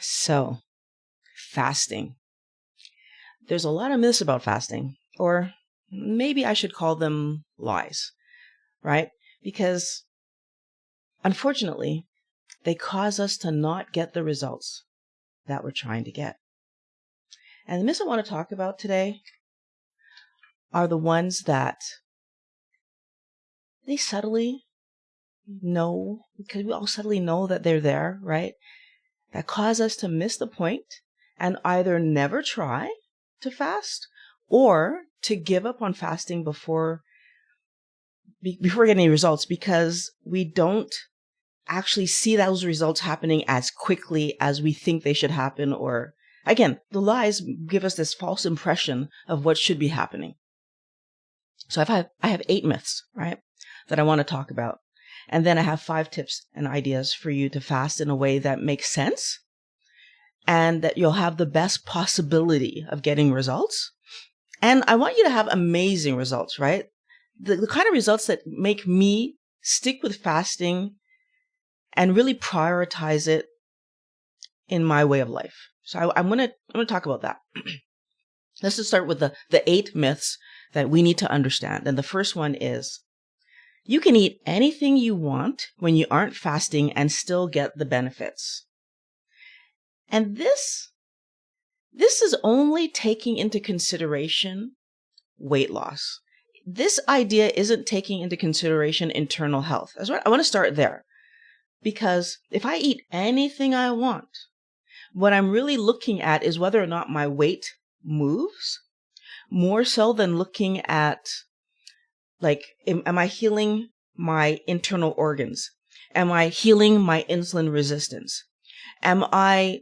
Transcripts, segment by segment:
So, fasting. There's a lot of myths about fasting, or maybe I should call them lies, right? Because unfortunately, they cause us to not get the results that we're trying to get. And the myths I want to talk about today are the ones that they subtly know, because we all subtly know that they're there, right? That cause us to miss the point and either never try to fast or to give up on fasting before getting any results, because we don't actually see those results happening as quickly as we think they should happen. Or again, the lies give us this false impression of what should be happening. So I have 8 myths, right, that I want to talk about. And then I have 5 tips and ideas for you to fast in a way that makes sense and that you'll have the best possibility of getting results. And I want you to have amazing results, right? The kind of results that make me stick with fasting and really prioritize it in my way of life. So I'm going to talk about that. Let's just start with the 8 myths that we need to understand. And the first one is, you can eat anything you want when you aren't fasting and still get the benefits. And this is only taking into consideration weight loss. This idea isn't taking into consideration internal health. That's right. I want to start there, because if I eat anything I want, what I'm really looking at is whether or not my weight moves, more so than looking at, like, am I healing my internal organs? Am I healing my insulin resistance? Am I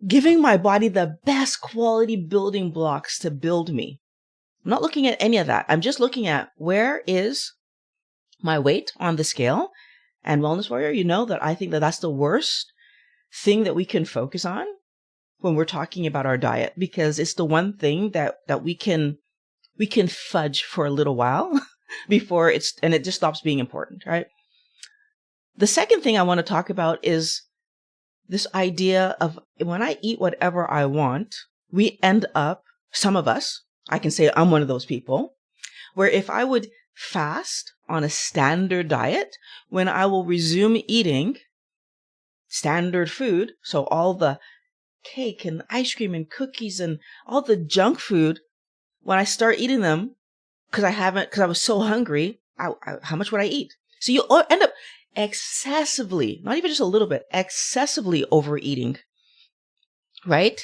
giving my body the best quality building blocks to build me? I'm not looking at any of that. I'm just looking at, where is my weight on the scale? And Wellness Warrior, you know that I think that that's the worst thing that we can focus on when we're talking about our diet, because it's the one thing that we can fudge for a little while before it just stops being important, right? The second thing I want to talk about is this idea of, when I eat whatever I want, we end up, some of us, I can say I'm one of those people, where if I would fast on a standard diet, when I will resume eating standard food, so all the cake and ice cream and cookies and all the junk food, when I start eating them, because I was so hungry, how much would I eat? So you end up excessively, not even just a little bit, excessively overeating, right?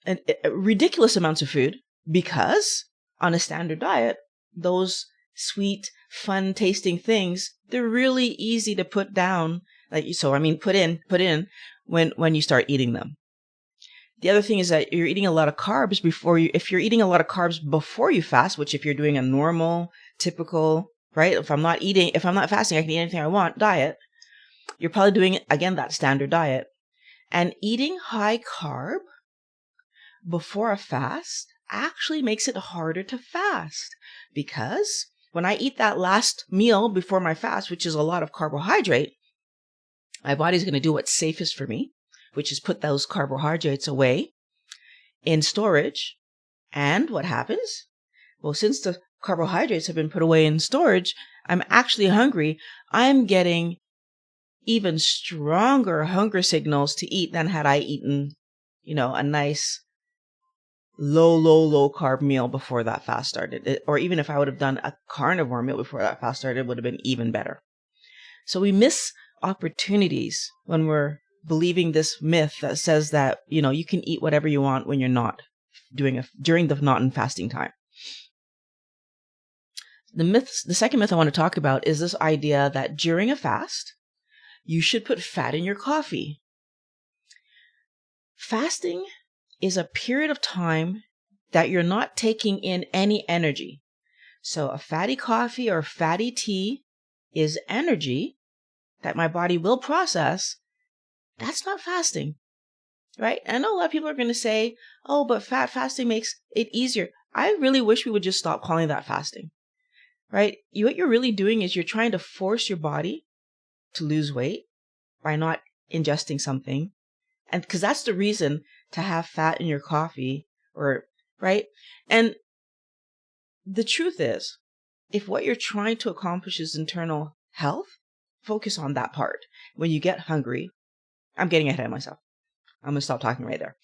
And ridiculous amounts of food, because on a standard diet, those sweet, fun tasting things, they're really easy to put down. Put in when you start eating them. The other thing is that you're eating a lot of carbs if you're eating a lot of carbs before you fast, which if you're doing a normal, typical, right? If I'm not fasting, I can eat anything I want diet, you're probably doing, again, that standard diet. And eating high carb before a fast actually makes it harder to fast, because when I eat that last meal before my fast, which is a lot of carbohydrate, my body's going to do what's safest for me, which is put those carbohydrates away in storage. And what happens? Well, since the carbohydrates have been put away in storage, I'm actually hungry. I'm getting even stronger hunger signals to eat than had I eaten, a nice low carb meal before that fast started. Or even if I would have done a carnivore meal before that fast started, it would have been even better. So we miss opportunities when we're believing this myth that says that, you can eat whatever you want when you're not during the not in fasting time. The second myth I want to talk about is this idea that during a fast, you should put fat in your coffee. Fasting is a period of time that you're not taking in any energy. So a fatty coffee or fatty tea is energy that my body will process. That's not fasting, right? I know a lot of people are going to say, oh, but fasting makes it easier. I really wish we would just stop calling that fasting, right? What you're really doing is you're trying to force your body to lose weight by not ingesting something. And because that's the reason to have fat in your coffee, or right? And the truth is, if what you're trying to accomplish is internal health, focus on that part. When you get hungry, I'm getting ahead of myself. I'm going to stop talking right there.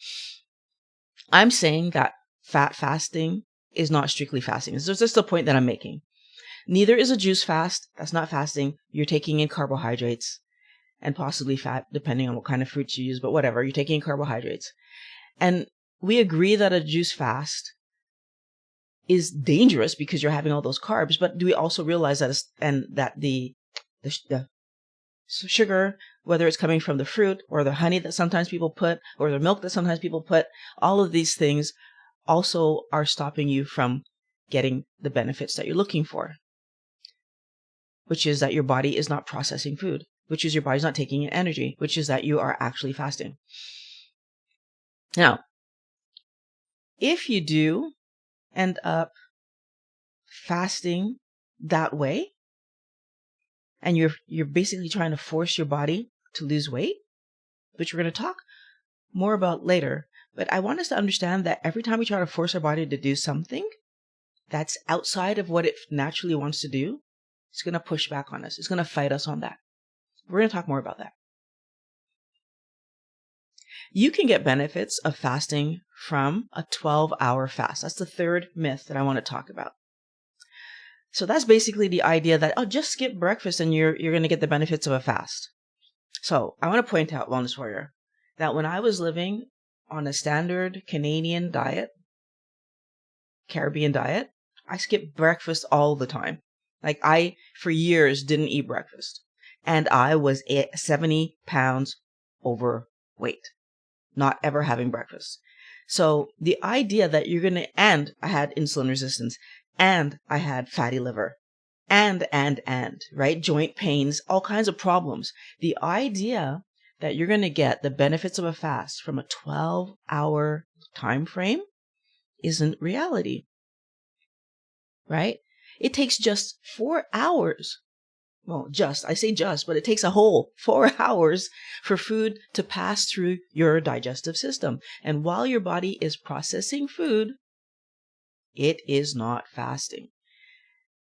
I'm saying that fat fasting is not strictly fasting. This is just the point that I'm making. Neither is a juice fast. That's not fasting. You're taking in carbohydrates and possibly fat, depending on what kind of fruits you use, but whatever. You're taking in carbohydrates. And we agree that a juice fast is dangerous because you're having all those carbs, but do we also realize that the sugar, whether it's coming from the fruit or the honey that sometimes people put, or the milk that sometimes people put, all of these things also are stopping you from getting the benefits that you're looking for, which is that your body is not processing food, which is your body's not taking in energy, which is that you are actually fasting. Now, if you do end up fasting that way, and you're basically trying to force your body to lose weight, which we're going to talk more about later. But I want us to understand that every time we try to force our body to do something that's outside of what it naturally wants to do, it's going to push back on us. It's going to fight us on that. We're going to talk more about that. You can get benefits of fasting from a 12-hour fast. That's the third myth that I want to talk about. So that's basically the idea that, just skip breakfast and you're going to get the benefits of a fast. So I want to point out, Wellness Warrior, that when I was living on a standard Canadian diet, Caribbean diet, I skipped breakfast all the time. Like I, for years, didn't eat breakfast. And I was 70 pounds overweight, not ever having breakfast. So the idea that you're going to, and I had insulin resistance, and I had fatty liver, and, right? Joint pains, all kinds of problems. The idea that you're going to get the benefits of a fast from a 12-hour time frame isn't reality, right? It takes just 4 hours. Well, I say just, but it takes a whole 4 hours for food to pass through your digestive system. And while your body is processing food, it is not fasting.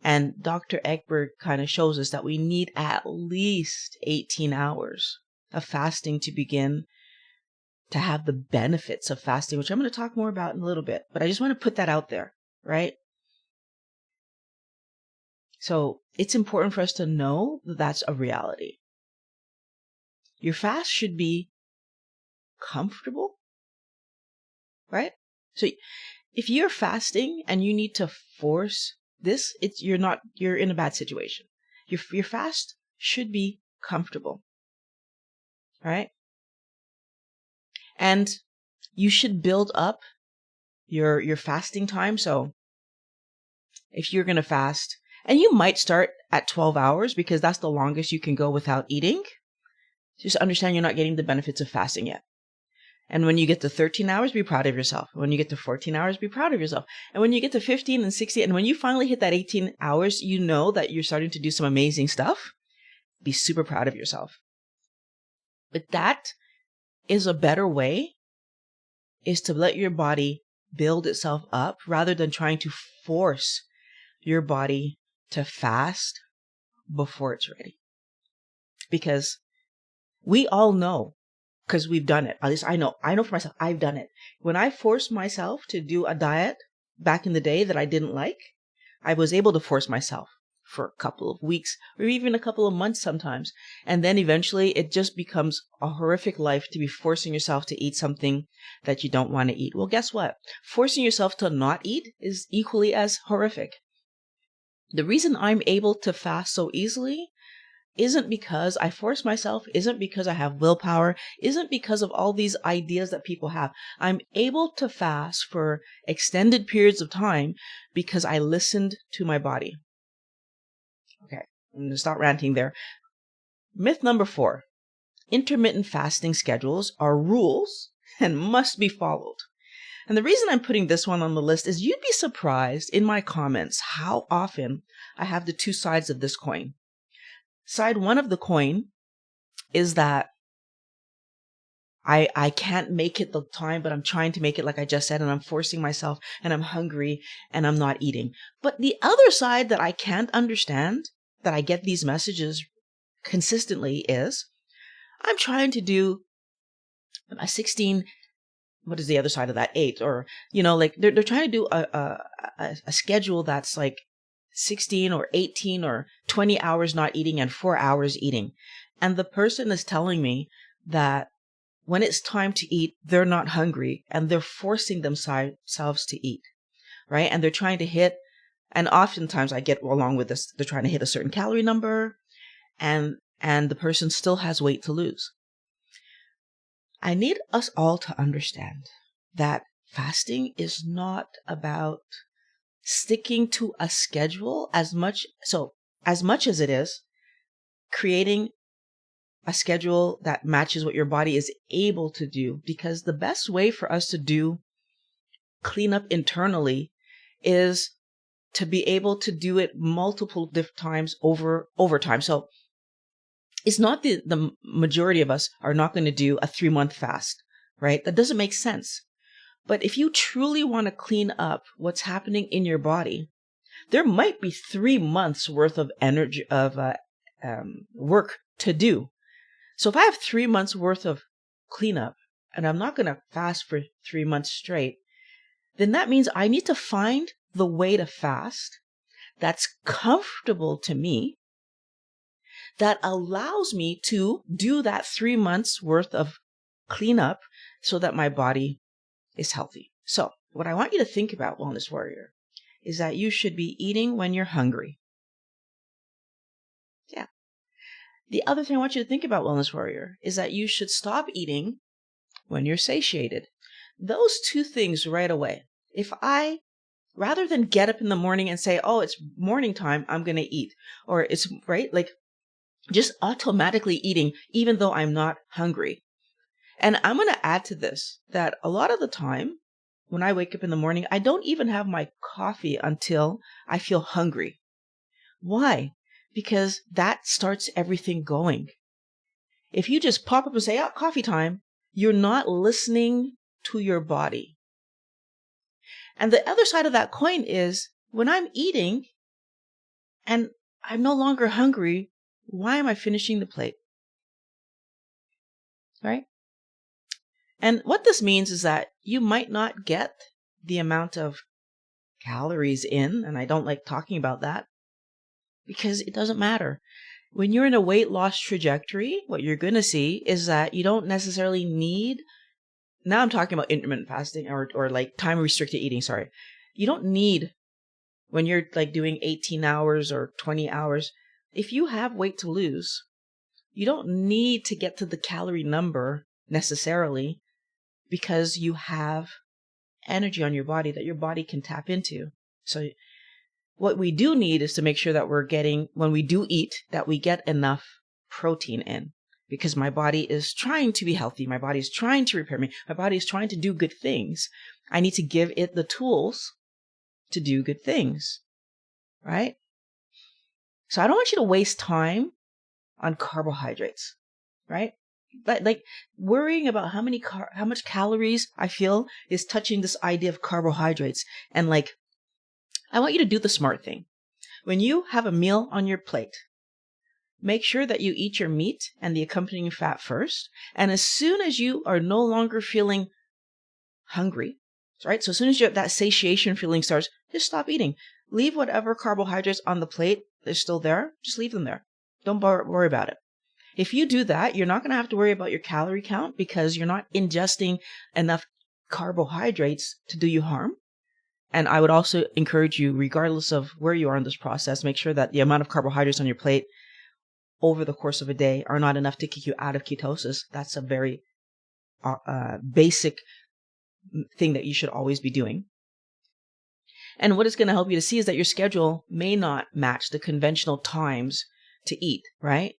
And Dr. Ekberg kind of shows us that we need at least 18 hours of fasting to begin to have the benefits of fasting, which I'm going to talk more about in a little bit. But I just want to put that out there, right? So it's important for us to know that that's a reality. Your fast should be comfortable, right? So if you're fasting and you need to force this, you're in a bad situation. Your fast should be comfortable, right? And you should build up your fasting time. So if you're going to fast, and you might start at 12 hours because that's the longest you can go without eating, just understand you're not getting the benefits of fasting yet. And when you get to 13 hours, be proud of yourself. When you get to 14 hours, be proud of yourself. And when you get to 15 and 16, and when you finally hit that 18 hours, you know that you're starting to do some amazing stuff. Be super proud of yourself. But that is a better way, is to let your body build itself up rather than trying to force your body to fast before it's ready. Because we all know, because we've done it. At least I know for myself, I've done it. When I forced myself to do a diet back in the day that I didn't like, I was able to force myself for a couple of weeks or even a couple of months sometimes. And then eventually it just becomes a horrific life to be forcing yourself to eat something that you don't want to eat. Well, guess what? Forcing yourself to not eat is equally as horrific. The reason I'm able to fast so easily isn't because I force myself, isn't because I have willpower, isn't because of all these ideas that people have. I'm able to fast for extended periods of time because I listened to my body. Okay, I'm going to stop ranting there. Myth number 4. Intermittent fasting schedules are rules and must be followed. And the reason I'm putting this one on the list is you'd be surprised in my comments how often I have the two sides of this coin. Side one of the coin is that I can't make it the time, but I'm trying to make it like I just said, and I'm forcing myself and I'm hungry and I'm not eating. But the other side that I can't understand, that I get these messages consistently, is I'm trying to do a 16, what is the other side of that? 8, or, like they're trying to do a schedule that's like 16 or 18 or 20 hours not eating and 4 hours eating. And the person is telling me that when it's time to eat, they're not hungry and they're forcing themselves to eat, right? And they're trying to hit, and oftentimes I get along with this, they're trying to hit a certain calorie number, and the person still has weight to lose. I need us all to understand that fasting is not about sticking to a schedule as much as it is creating a schedule that matches what your body is able to do. Because the best way for us to do cleanup internally is to be able to do it multiple times over time. So it's not the majority of us are not going to do a 3-month fast, right? That doesn't make sense. But if you truly want to clean up what's happening in your body, there might be 3 months worth of energy of work to do. So if I have 3 months worth of cleanup and I'm not going to fast for 3 months straight, then that means I need to find the way to fast that's comfortable to me, that allows me to do that 3 months worth of cleanup so that my body is healthy. So what I want you to think about, Wellness Warrior, is that you should be eating when you're hungry. Yeah. The other thing I want you to think about, Wellness Warrior, is that you should stop eating when you're satiated. Those two things right away. If I, rather than get up in the morning and say, oh, it's morning time, I'm going to eat, or it's right, like just automatically eating, even though I'm not hungry. And I'm going to add to this that a lot of the time when I wake up in the morning, I don't even have my coffee until I feel hungry. Why? Because that starts everything going. If you just pop up and say, oh, coffee time, you're not listening to your body. And the other side of that coin is when I'm eating and I'm no longer hungry, why am I finishing the plate? Right? And what this means is that you might not get the amount of calories in, and I don't like talking about that because it doesn't matter. When you're in a weight loss trajectory, what you're going to see is that you don't necessarily need, now I'm talking about intermittent fasting or like time restricted eating, sorry. You don't need, when you're like doing 18 hours or 20 hours, if you have weight to lose, you don't need to get to the calorie number necessarily because you have energy on your body that your body can tap into. So what we do need is to make sure that we're getting, when we do eat, that we get enough protein in, because my body is trying to be healthy. My body is trying to repair me. My body is trying to do good things. I need to give it the tools to do good things, right? So I don't want you to waste time on carbohydrates, right? But like worrying about how much calories I feel is touching this idea of carbohydrates. And like, I want you to do the smart thing. When you have a meal on your plate, make sure that you eat your meat and the accompanying fat first. And as soon as you are no longer feeling hungry, right? So as soon as that satiation feeling starts, just stop eating. Leave whatever carbohydrates on the plate, they're still there. Just leave them there. Don't worry about it. If you do that, you're not going to have to worry about your calorie count because you're not ingesting enough carbohydrates to do you harm. And I would also encourage you, regardless of where you are in this process, make sure that the amount of carbohydrates on your plate over the course of a day are not enough to kick you out of ketosis. That's a very basic thing that you should always be doing. And what it's going to help you to see is that your schedule may not match the conventional times to eat, right?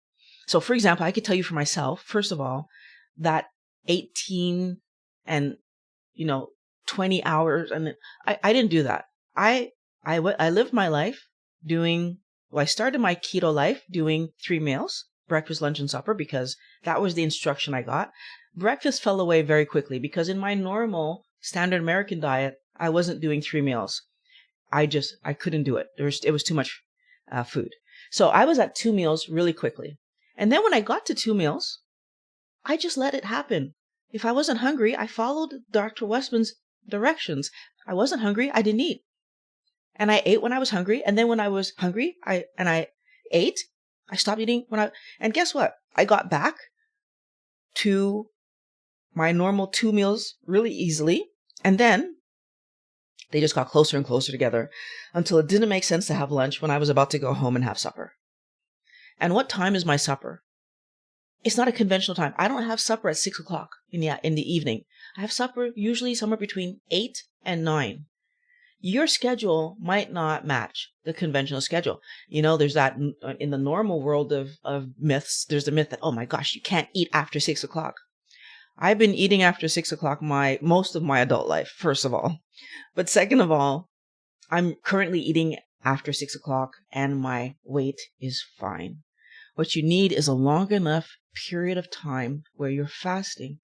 So for example, I could tell you for myself, first of all, that 18 and, 20 hours. And I didn't do that. I lived my life I started my keto life doing 3 meals, breakfast, lunch, and supper, because that was the instruction I got. breakfast fell away very quickly because in my normal standard American diet, I wasn't doing 3 meals. I couldn't do it. It was too much food. So I was at 2 meals really quickly. And then when I got to 2 meals, I just let it happen. If I wasn't hungry, I followed Dr. Westman's directions. I wasn't hungry, I didn't eat. And I ate when I was hungry. And then when I was hungry, I ate. I stopped eating and guess what? I got back to my normal 2 meals really easily. And then they just got closer and closer together until it didn't make sense to have lunch when I was about to go home and have supper. And what time is my supper? It's not a conventional time. I don't have supper at 6 o'clock in the evening. I have supper usually somewhere between 8 and 9. Your schedule might not match the conventional schedule. There's that in the normal world of myths, there's the myth that, oh my gosh, you can't eat after 6 o'clock. I've been eating after 6 o'clock most of my adult life, first of all. But second of all, I'm currently eating after 6 o'clock and my weight is fine. What you need is a long enough period of time where you're fasting.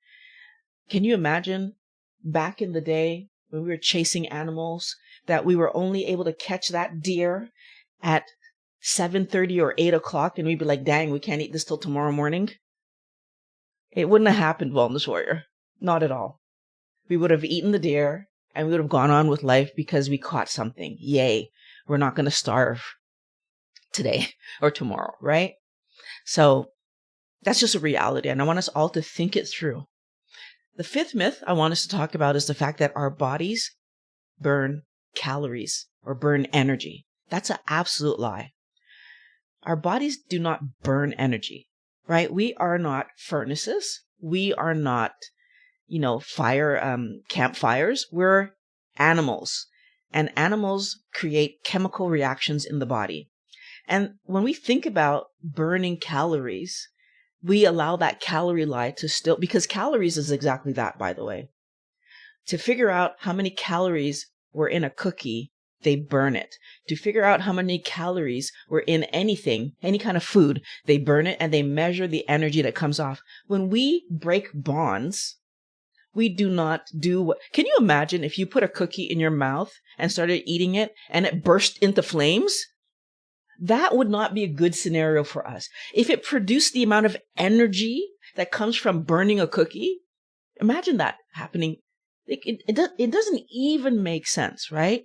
Can you imagine back in the day when we were chasing animals that we were only able to catch that deer at 7:30 or 8 o'clock and we'd be like, dang, we can't eat this till tomorrow morning? It wouldn't have happened, Wellness Warrior. Not at all. We would have eaten the deer and we would have gone on with life because we caught something. Yay. We're not going to starve today or tomorrow, right? So that's just a reality. And I want us all to think it through. The fifth myth I want us to talk about is the fact that our bodies burn calories or burn energy. That's an absolute lie. Our bodies do not burn energy, right? We are not furnaces. We are not, campfires. We're animals, and animals create chemical reactions in the body. And when we think about burning calories, we allow that calorie lie to because calories is exactly that, by the way. To figure out how many calories were in a cookie, they burn it. To figure out how many calories were in anything, any kind of food, they burn it and they measure the energy that comes off. When we break bonds, we do not do what... Can you imagine if you put a cookie in your mouth and started eating it and it burst into flames? That would not be a good scenario for us. If it produced the amount of energy that comes from burning a cookie, imagine that happening. It doesn't even make sense, right?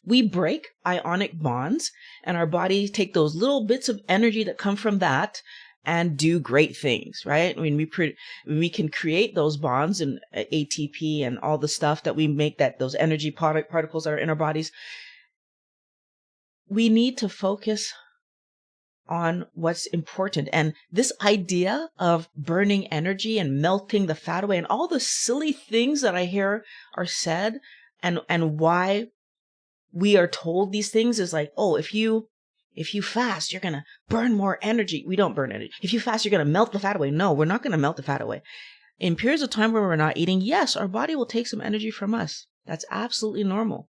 We break ionic bonds and our bodies take those little bits of energy that come from that and do great things, right? I mean, we can create those bonds and ATP and all the stuff that we make, that those energy particles that are in our bodies. We need to focus on what's important. And this idea of burning energy and melting the fat away and all the silly things that I hear are said and why we are told these things is like, oh, if you fast, you're going to burn more energy. We don't burn energy. If you fast, you're going to melt the fat away. No, we're not going to melt the fat away. In periods of time where we're not eating, yes, our body will take some energy from us. That's absolutely normal,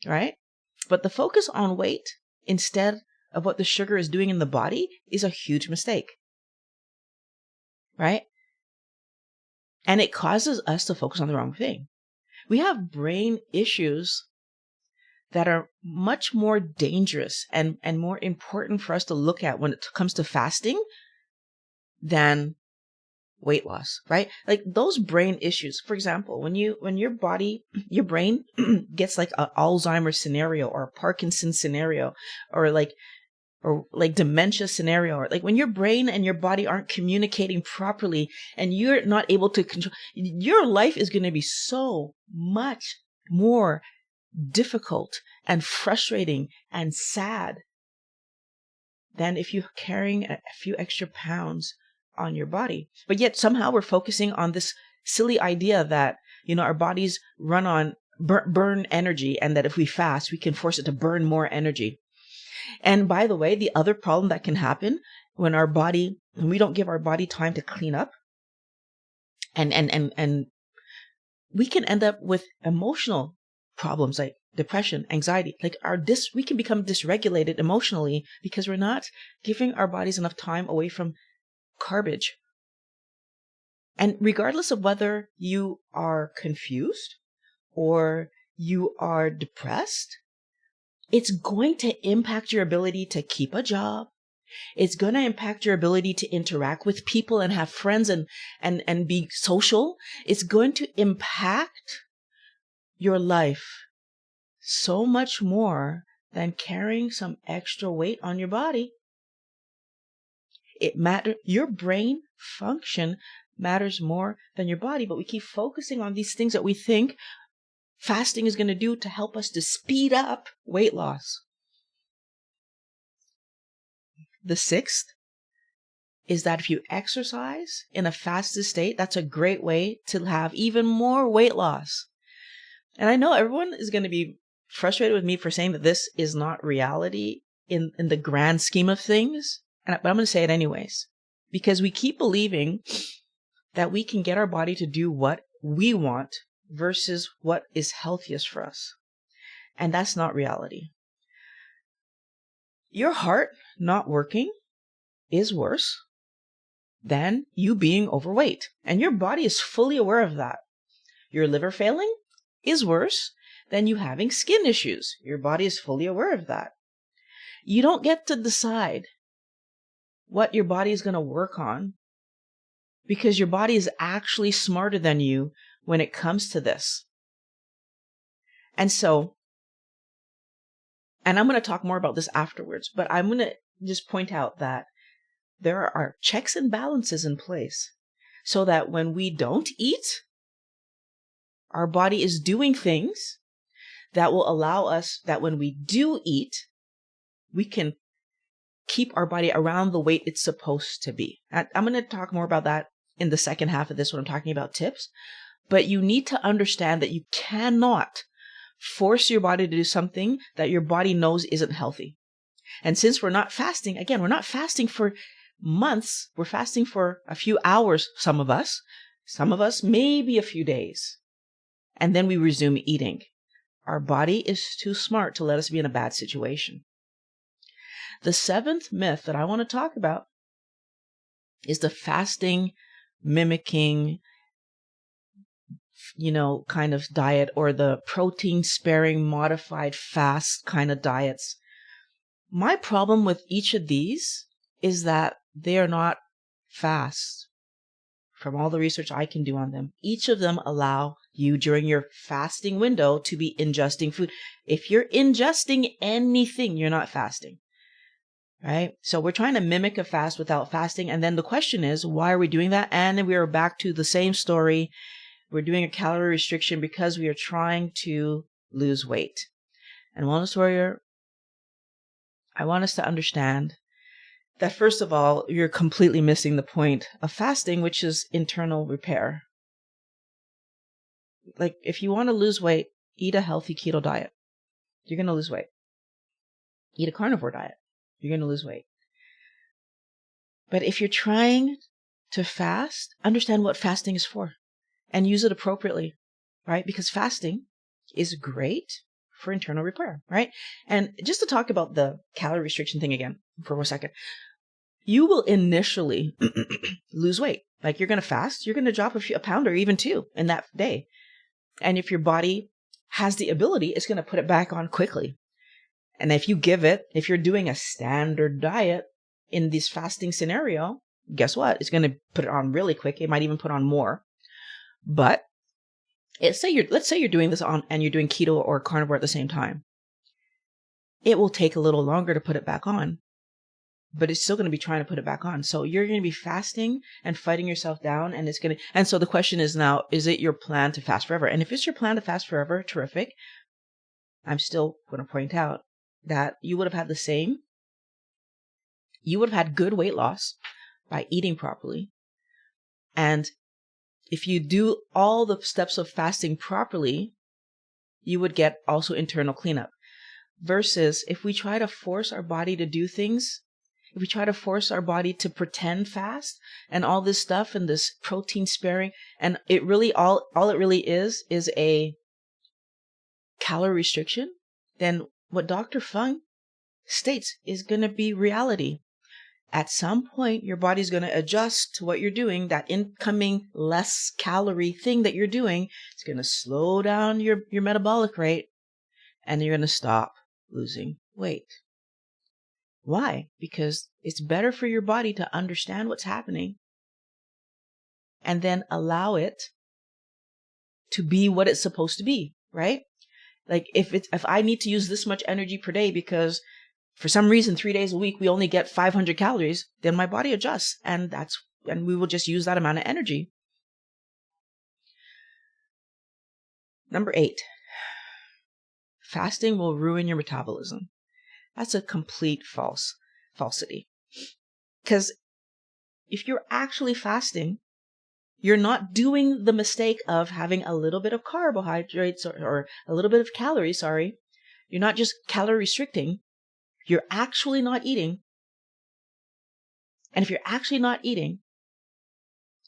right? But the focus on weight instead of what the sugar is doing in the body is a huge mistake, right? And it causes us to focus on the wrong thing. We have brain issues that are much more dangerous and more important for us to look at when it comes to fasting than weight loss, right? Like those brain issues. For example, when your brain gets like an Alzheimer's scenario or a Parkinson's scenario or like dementia scenario, or like when your brain and your body aren't communicating properly and you're not able to control, your life is going to be so much more difficult and frustrating and sad than if you're carrying a few extra pounds on your body. But yet somehow we're focusing on this silly idea that, our bodies run on burn energy and that if we fast, we can force it to burn more energy. And by the way, the other problem that can happen when we don't give our body time to clean up and we can end up with emotional problems like depression, anxiety, we can become dysregulated emotionally because we're not giving our bodies enough time away from garbage. And regardless of whether you are confused or you are depressed, it's going to impact your ability to keep a job. It's going to impact your ability to interact with people and have friends and be social. It's going to impact your life so much more than carrying some extra weight on your body. It matters. Your brain function matters more than your body, but we keep focusing on these things that we think fasting is going to do to help us to speed up weight loss. The sixth is that if you exercise in a fasted state, that's a great way to have even more weight loss. And I know everyone is going to be frustrated with me for saying that this is not reality in the grand scheme of things, but I'm going to say it anyways, because we keep believing that we can get our body to do what we want versus what is healthiest for us. And that's not reality. Your heart not working is worse than you being overweight. And your body is fully aware of that. Your liver failing is worse than you having skin issues. Your body is fully aware of that. You don't get to decide what your body is going to work on because your body is actually smarter than you when it comes to this. And I'm going to talk more about this afterwards, but I'm going to just point out that there are checks and balances in place so that when we don't eat, our body is doing things that will allow us that when we do eat, we can keep our body around the weight it's supposed to be. I'm going to talk more about that in the second half of this when I'm talking about tips. But you need to understand that you cannot force your body to do something that your body knows isn't healthy. And since we're not fasting, again, we're not fasting for months. We're fasting for a few hours, some of us maybe a few days. And then we resume eating. Our body is too smart to let us be in a bad situation. The seventh myth that I want to talk about is the fasting, mimicking, kind of diet, or the protein sparing modified fast kind of diets. My problem with each of these is that they are not fast. From all the research I can do on them, each of them allow you during your fasting window to be ingesting food. If you're ingesting anything, you're not fasting, right? So we're trying to mimic a fast without fasting. And then the question is, why are we doing that? And then we are back to the same story. We're doing a calorie restriction because we are trying to lose weight. And Wellness Warrior, I want us to understand that first of all, you're completely missing the point of fasting, which is internal repair. Like if you want to lose weight, eat a healthy keto diet. You're going to lose weight. Eat a carnivore diet. You're going to lose weight. But if you're trying to fast, understand what fasting is for and use it appropriately, right? Because fasting is great for internal repair, right? And just to talk about the calorie restriction thing again for a second, you will initially lose weight. Like you're going to fast, you're going to drop a pound or even 2 in that day. And if your body has the ability, it's going to put it back on quickly. And if you're doing a standard diet in this fasting scenario, guess what? It's going to put it on really quick. It might even put on more. But let's say you're doing this and you're doing keto or carnivore at the same time. It will take a little longer to put it back on, but it's still going to be trying to put it back on. So you're going to be fasting and fighting yourself down, and so the question is now, is it your plan to fast forever? And if it's your plan to fast forever, terrific. I'm still going to point out that you would have had good weight loss by eating properly. And if you do all the steps of fasting properly, you would get also internal cleanup. Versus if we try to force our body to do things, if we try to force our body to pretend fast and all this stuff and this protein sparing, and it really, all it really is a calorie restriction, then what Dr. Fung states is going to be reality. at some point, your body's going to adjust to what you're doing. That incoming less calorie thing that you're doing, it's going to slow down your metabolic rate, and you're going to stop losing weight. Why? Because it's better for your body to understand what's happening and then allow it to be what it's supposed to be, right? Like if I need to use this much energy per day because for some reason 3 days a week we only get 500 calories, then my body adjusts, and we will just use that amount of energy. Number 8, fasting will ruin your metabolism. That's a complete falsity. Because if you're actually fasting, you're not doing the mistake of having a little bit of carbohydrates or a little bit of calories, sorry. You're not just calorie restricting. You're actually not eating. And if you're actually not eating,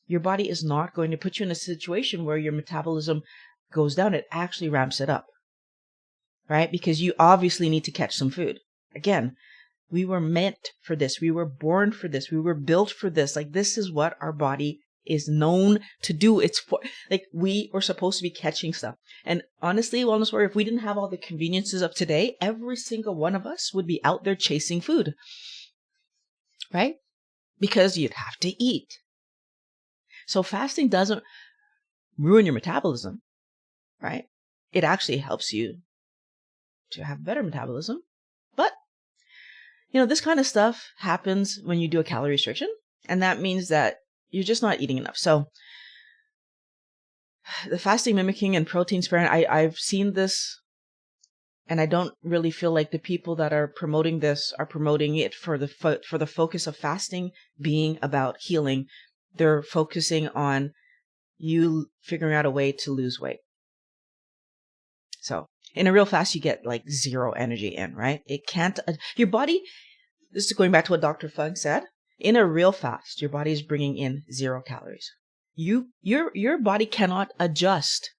your body is not going to put you in a situation where your metabolism goes down. It actually ramps it up, right? Because you obviously need to catch some food. Again, we were meant for this. We were born for this. We were built for this. Like, this is what our body is known to do. It's for, like, we were supposed to be catching stuff. And honestly, Wellness Warrior, if we didn't have all the conveniences of today, every single one of us would be out there chasing food, right? Because you'd have to eat. So fasting doesn't ruin your metabolism, right? It actually helps you to have better metabolism. But, this kind of stuff happens when you do a calorie restriction, and that means that you're just not eating enough. So the fasting, mimicking, and protein sparing, I've seen this, and I don't really feel like the people that are promoting this are promoting it for the focus of fasting being about healing. They're focusing on you figuring out a way to lose weight. So in a real fast, you get like zero energy in, right? It can't, your body, this is going back to what Dr. Fung said. In a real fast, your body is bringing in 0 calories. Your body cannot adjust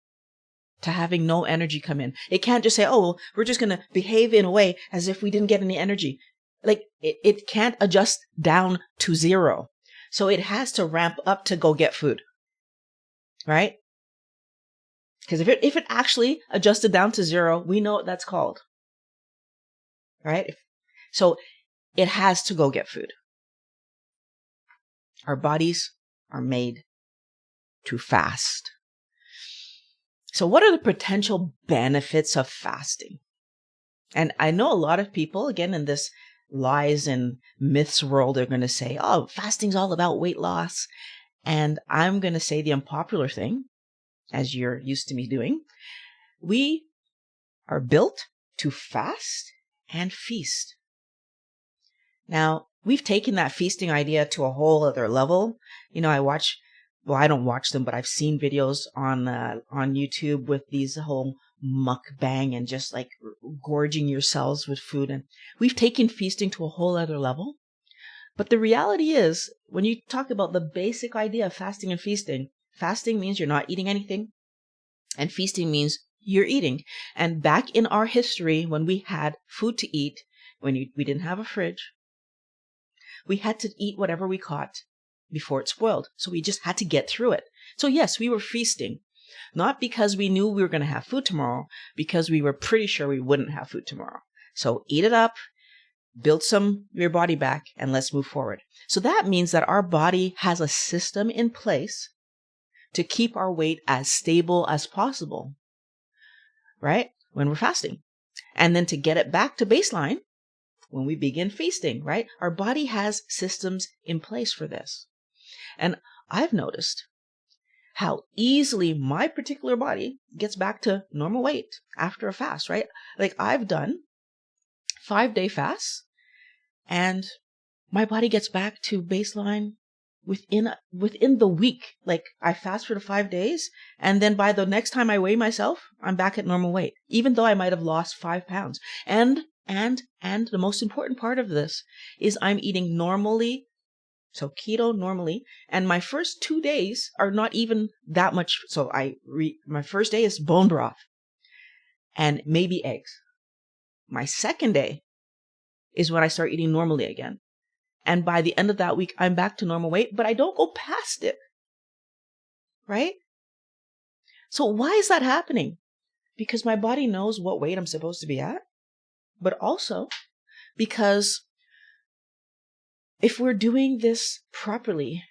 to having no energy come in. It can't just say, oh, well, we're just going to behave in a way as if we didn't get any energy. Like it can't adjust down to 0. So it has to ramp up to go get food, right? Because if it actually adjusted down to 0, we know what that's called, right? So it has to go get food. Our bodies are made to fast. So what are the potential benefits of fasting? And I know a lot of people, again, in this lies and myths world, are going to say, oh, fasting's all about weight loss. And I'm going to say the unpopular thing, as you're used to me doing. We are built to fast and feast. Now, we've taken that feasting idea to a whole other level. I don't watch them, but I've seen videos on YouTube with these whole mukbang and just like gorging yourselves with food. And we've taken feasting to a whole other level. But the reality is, when you talk about the basic idea of fasting and feasting, fasting means you're not eating anything, and feasting means you're eating. And back in our history, when we had food to eat, when we didn't have a fridge, we had to eat whatever we caught before it spoiled. So we just had to get through it. So yes, we were feasting, not because we knew we were going to have food tomorrow, because we were pretty sure we wouldn't have food tomorrow. So eat it up, build your body back, and let's move forward. So that means that our body has a system in place to keep our weight as stable as possible, right? When we're fasting. And then to get it back to baseline when we begin feasting, right? Our body has systems in place for this. And I've noticed how easily my particular body gets back to normal weight after a fast, right? Like, I've done 5-day fasts, and my body gets back to baseline within the week. Like, I fast for the 5 days, and then by the next time I weigh myself, I'm back at normal weight, even though I might have lost 5 pounds. And the most important part of this is I'm eating normally, so keto normally, and my first 2 days are not even that much. So my first day is bone broth and maybe eggs. My second day is when I start eating normally again. And by the end of that week, I'm back to normal weight, but I don't go past it. Right? So why is that happening? Because my body knows what weight I'm supposed to be at, but also because if we're doing this properly,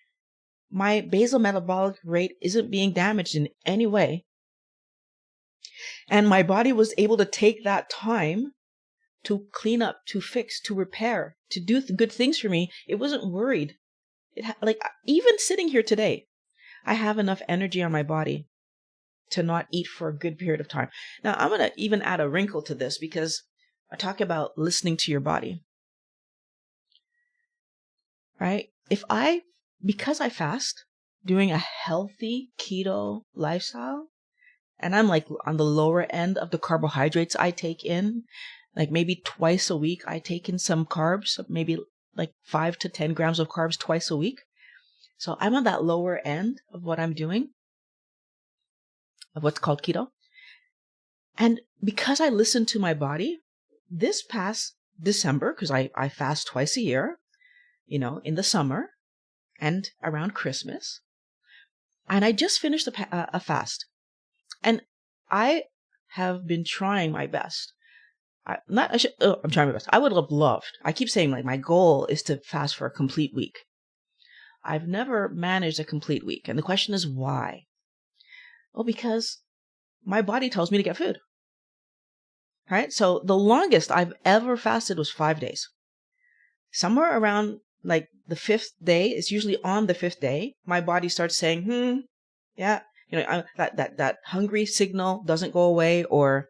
my basal metabolic rate isn't being damaged in any way. And my body was able to take that time to clean up, to fix, to repair, to do good things for me. It wasn't worried. Like even sitting here today, I have enough energy on my body to not eat for a good period of time. Now, I'm going to even add a wrinkle to this because I talk about listening to your body. Right? Because I fast, doing a healthy keto lifestyle, and I'm like on the lower end of the carbohydrates I take in, like maybe twice a week, I take in some carbs, maybe like 5 to 10 grams of carbs twice a week. So I'm on that lower end of what I'm doing, of what's called keto. And because I listen to my body, this past December, because I fast twice a year, in the summer and around Christmas, and I just finished a fast. And I have been trying my best. I'm trying my best. I would have loved. I keep saying like my goal is to fast for a complete week. I've never managed a complete week. And the question is why? Well, because my body tells me to get food. Right? So the longest I've ever fasted was 5 days. Somewhere around like the 5th day, it's usually on the 5th day, my body starts saying, yeah, that hungry signal doesn't go away, or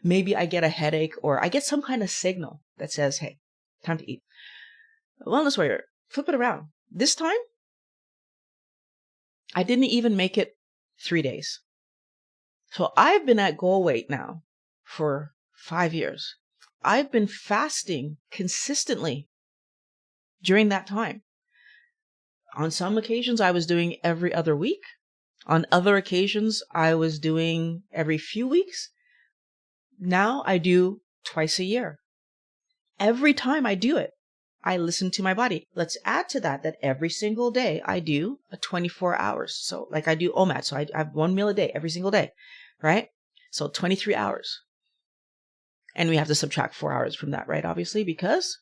maybe I get a headache, or I get some kind of signal that says, hey, time to eat. Wellness warrior, flip it around. This time, I didn't even make it 3 days. So I've been at goal weight now for 5 years. I've been fasting consistently during that time. On some occasions, I was doing every other week. On other occasions, I was doing every few weeks. Now I do twice a year. Every time I do it, I listen to my body. Let's add to that every single day I do a 24 hours. So like I do OMAD. So I have 1 meal a day every single day, right? So 23 hours. And we have to subtract 4 hours from that, right? Obviously, because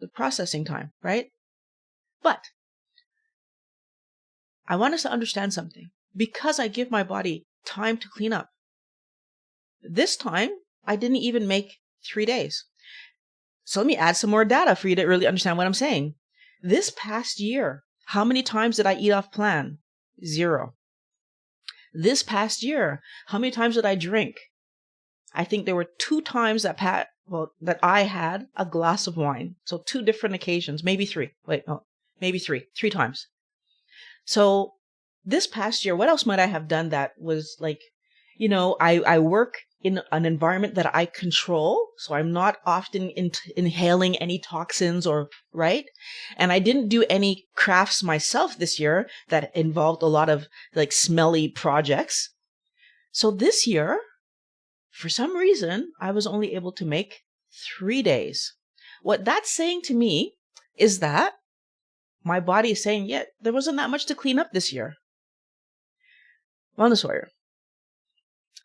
the processing time, right? But I want us to understand something. Because I give my body time to clean up, this time I didn't even make 3 days. So let me add some more data for you to really understand what I'm saying. This past year, how many times did I eat off plan? 0. This past year, how many times did I drink? I think there were 2 times that I had a glass of wine. So 2 different occasions, maybe 3. Maybe 3. 3 times. So this past year, what else might I have done that was like, I work in an environment that I control. So I'm not often inhaling any toxins right? And I didn't do any crafts myself this year that involved a lot of like smelly projects. So this year, for some reason, I was only able to make 3 days. What that's saying to me is that my body is saying, yeah, there wasn't that much to clean up this year. Wellness warrior.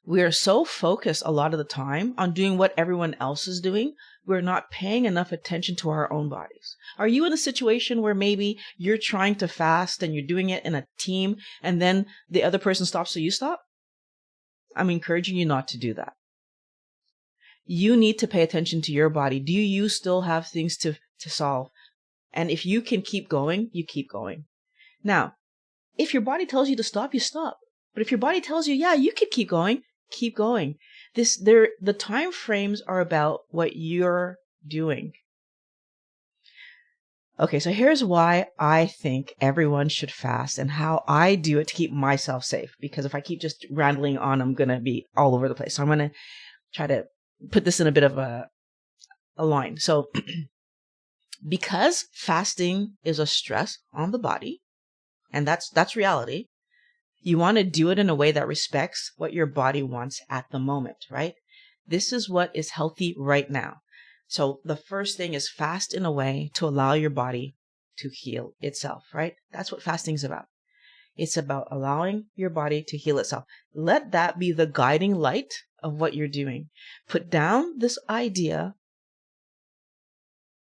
We are so focused a lot of the time on doing what everyone else is doing, we're not paying enough attention to our own bodies. Are you in a situation where maybe you're trying to fast and you're doing it in a team and then the other person stops so you stop? I'm encouraging you not to do that. You need to pay attention to your body. Do you still have things to solve? And if you can keep going, you keep going. Now, if your body tells you to stop, you stop. But if your body tells you, yeah, you can keep going, keep going. The time frames are about what you're doing. Okay, so here's why I think everyone should fast and how I do it to keep myself safe. Because if I keep just rambling on, I'm going to be all over the place. So I'm going to try to put this in a bit of a line. So because fasting is a stress on the body, and that's reality, you want to do it in a way that respects what your body wants at the moment, right? This is what is healthy right now. So the first thing is fast in a way to allow your body to heal itself, right? That's what fasting is about. It's about allowing your body to heal itself. Let that be the guiding light of what you're doing. Put down this idea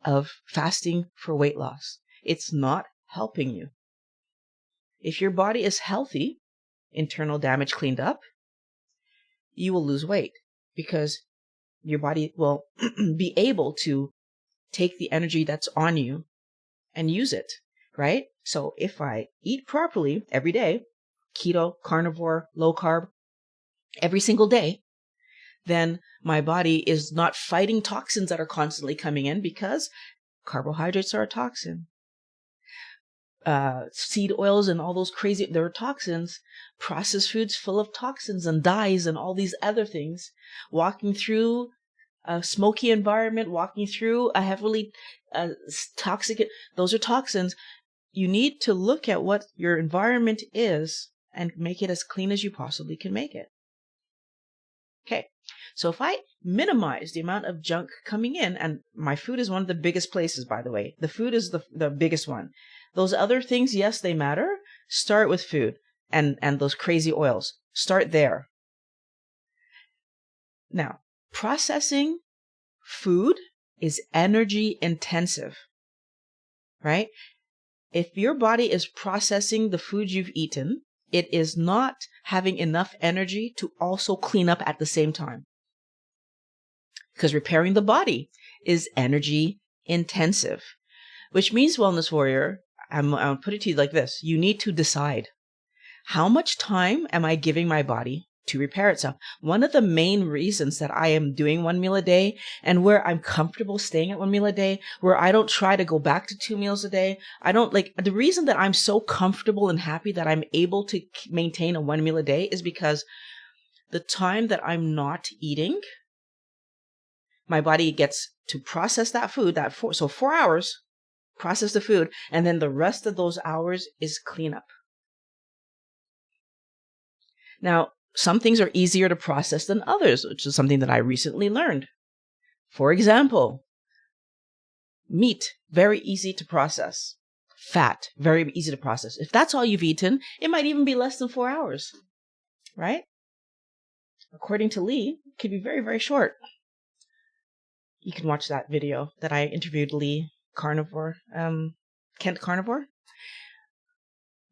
of fasting for weight loss. It's not helping you. If your body is healthy, internal damage cleaned up, you will lose weight because your body will be able to take the energy that's on you and use it, right? So if I eat properly every day, keto, carnivore, low carb, every single day, then my body is not fighting toxins that are constantly coming in because carbohydrates are a toxin. Seed oils and all those they're toxins. Processed foods full of toxins and dyes and all these other things. Walking through a smoky environment, walking through a heavily toxic, those are toxins. You need to look at what your environment is and make it as clean as you possibly can make it. Okay, so if I minimize the amount of junk coming in, and my food is one of the biggest places, by the way. The food is the biggest one. Those other things, yes, they matter. Start with food and those crazy oils. Start there. Now, processing food is energy intensive, right? If your body is processing the food you've eaten, it is not having enough energy to also clean up at the same time. Because repairing the body is energy intensive, which means, Wellness Warrior, I'll put it to you like this. You need to decide, how much time am I giving my body to repair itself? One of the main reasons that I am doing 1 meal a day and where I'm comfortable staying at 1 meal a day, where I don't try to go back to 2 meals a day. The reason that I'm so comfortable and happy that I'm able to maintain a 1 meal a day is because the time that I'm not eating, my body gets to process that food, 4 hours, process the food, and then the rest of those hours is cleanup. Now, some things are easier to process than others, which is something that I recently learned. For example, meat, very easy to process. Fat, very easy to process. If that's all you've eaten, it might even be less than 4 hours, right? According to Lee, it could be very, very short. You can watch that video that I interviewed Lee Carnivore, Kent Carnivore.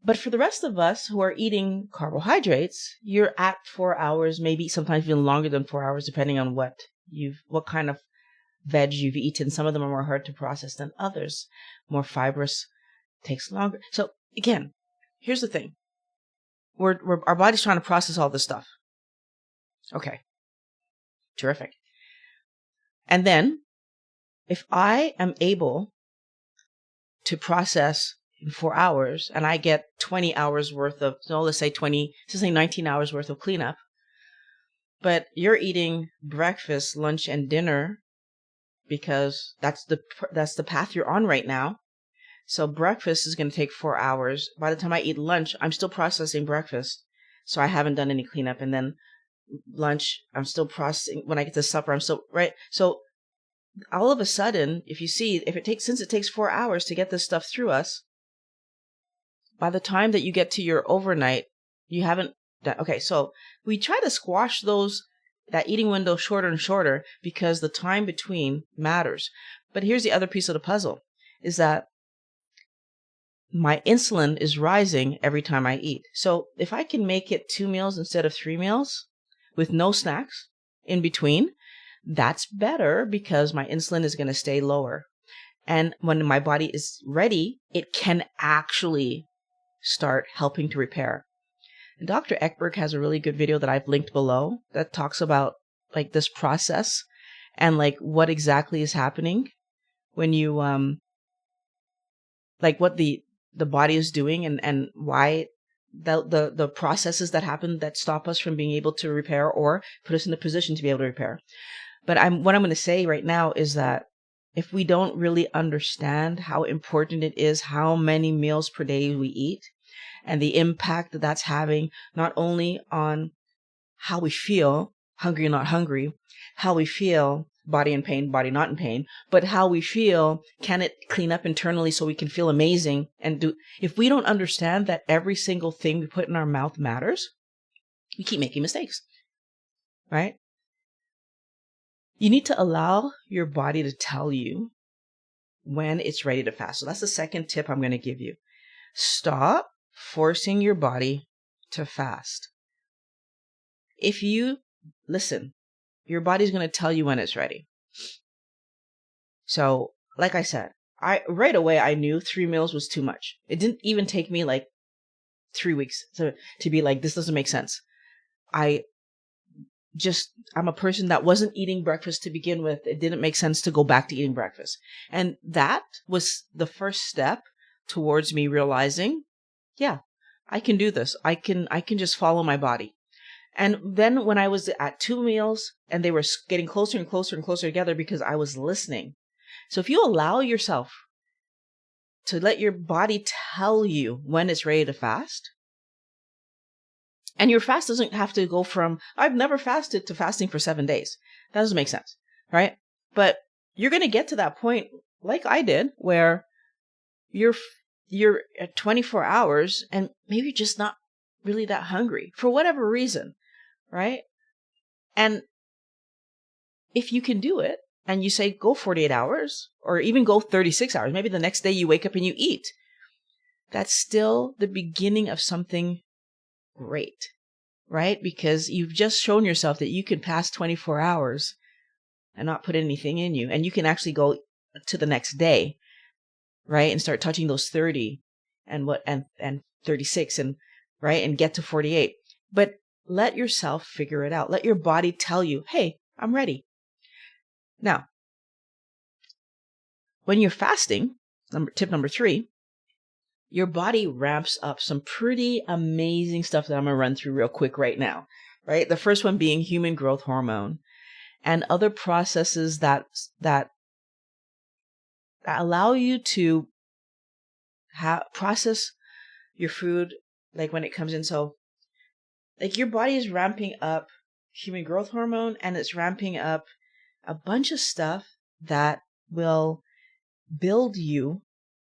But for the rest of us who are eating carbohydrates, you're at 4 hours, maybe sometimes even longer than 4 hours, depending on what kind of veg you've eaten. Some of them are more hard to process than others. More fibrous, takes longer. So again, here's the thing. Our body's trying to process all this stuff. Okay. Terrific. And then, if I am able to process in 4 hours and I get 20 hours worth of, let's say 19 hours worth of cleanup, but you're eating breakfast, lunch, and dinner because that's the path you're on right now. So breakfast is going to take 4 hours. By the time I eat lunch, I'm still processing breakfast. So I haven't done any cleanup. And then lunch, I'm still processing. When I get to supper, I'm still, right? So all of a sudden, since it takes 4 hours to get this stuff through us, by the time that you get to your overnight, you haven't done. Okay, so we try to squash that eating window shorter and shorter because the time between matters. But here's the other piece of the puzzle, is that my insulin is rising every time I eat. So if I can make it 2 meals instead of 3 meals with no snacks in between, that's better because my insulin is going to stay lower. And when my body is ready, it can actually start helping to repair. And Dr. Ekberg has a really good video that I've linked below that talks about this process and what exactly is happening when you what the body is doing and why the processes that happen that stop us from being able to repair or put us in a position to be able to repair. But what I'm going to say right now is that if we don't really understand how important it is, how many meals per day we eat, and the impact that that's having not only on how we feel, hungry or not hungry, how we feel body in pain, body not in pain, but how we feel, can it clean up internally so we can feel amazing and do, if we don't understand that every single thing we put in our mouth matters, we keep making mistakes, right? You need to allow your body to tell you when it's ready to fast. So that's the second tip I'm going to give you. Stop forcing your body to fast. If you listen, your body's going to tell you when it's ready. So, like I said, right away I knew 3 meals was too much. It didn't even take me like 3 weeks to be like, this doesn't make sense. I'm a person that wasn't eating breakfast to begin with. It didn't make sense to go back to eating breakfast. And that was the first step towards me realizing, yeah, I can do this. I can just follow my body. And then when I was at 2 meals and they were getting closer and closer and closer together because I was listening. So if you allow yourself to let your body tell you when it's ready to fast, and your fast doesn't have to go from, I've never fasted, to fasting for 7 days. That doesn't make sense, right? But you're going to get to that point, like I did, where you're at 24 hours and maybe just not really that hungry for whatever reason, right? And if you can do it and you say go 48 hours or even go 36 hours, maybe the next day you wake up and you eat, that's still the beginning of something great, right? Because you've just shown yourself that you can pass 24 hours and not put anything in you. And you can actually go to the next day, right? And start touching those 30 and 36 and right. And get to 48. But let yourself figure it out. Let your body tell you, hey, I'm ready. Now, when you're fasting, tip number 3, your body ramps up some pretty amazing stuff that I'm going to run through real quick right now, right? The first one being human growth hormone and other processes that allow you to process your food, like when it comes in. So like your body is ramping up human growth hormone and it's ramping up a bunch of stuff that will build you